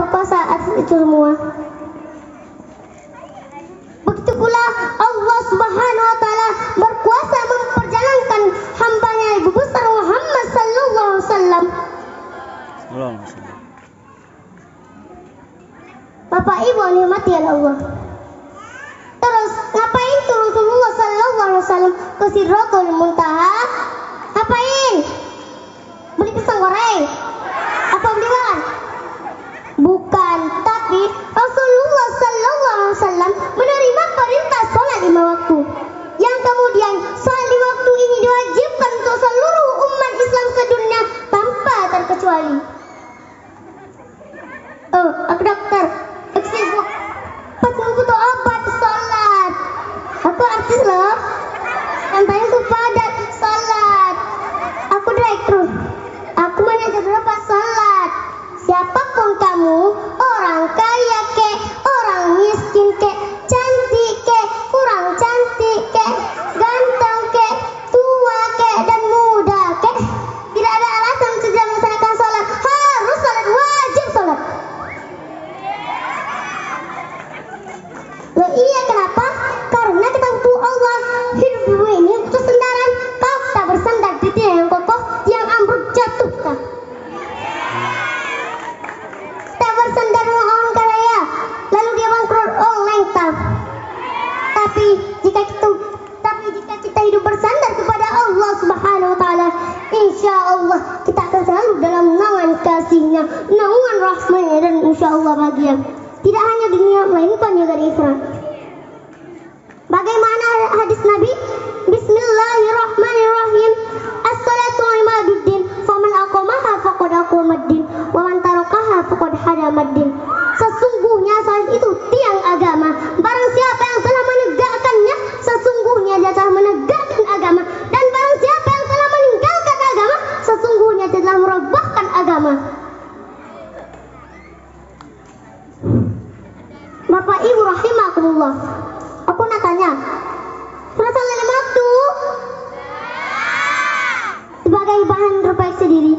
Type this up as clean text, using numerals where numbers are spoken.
berkuasa atas itu semua. Begitu pula Allah Subhanahu wa taala berkuasa memperjalankan hambanya Ibu besar Muhammad sallallahu alaihi wasallam. Bapak Ibu nikmati Allah. Terus ngapain tuh Rasulullah sallallahu alaihi wasallam ke Sidratul Muntaha? Ngapain? Beli pisang goreng? Apa beli makan? Bukan, tapi Rasulullah sallallahu alaihi wasallam menerima perintah sholat 5 waktu. Yang kemudian sholat 5 waktu ini diwajibkan untuk seluruh umat Islam sedunia tanpa terkecuali. Oh, aku dokter, aku sibuk. Pas butuh obat sholat. Aku artis loh. Sampai aku padat sholat. Aku direktur. Aku manajer berapa sholat. Siapapun kamu, orang kaya kek, orang miskin kek, cantik kek, kurang cantik kek, ganteng kek, tua kek, dan muda kek, tidak ada alasan tidak melaksanakan sholat. Harus sholat, wajib sholat. Loh iya, kenapa? Karena kita butuh Allah. Hidup di bumi ini butuh sandaran. Kau tak bersandar di tiang yang kokoh, tiang ambruk jatuh kah? Tak bersandar dengan orang kaya, lalu dia bangkrut, lengkap. Tapi jika kita hidup bersandar kepada Allah Subhanahu wa taala, insya Allah kita akan selalu dalam naungan kasih-Nya, naungan rahmat-Nya, dan insya Allah bahagia. Tidak hanya dunia, melainkan juga di akhirat. Bagaimana hadis Nabi? Bismillahirrahmanirrahim. As-salatu imaduddin, faman aqamaha faqad aqamaddin, wa man tarakaha faqad hadamaddin. Sesungguhnya salat itu tiang agama. Barang siapa yang telah menegakkannya, sesungguhnya dia telah menegakkan agama. Dan barang siapa yang telah meninggalkan agama, sesungguhnya dia telah merobohkan agama. Bapak Ibu rahimakumullah, aku nak tanya, sudah salat 5 waktu? Sebagai bahan refleksi diri,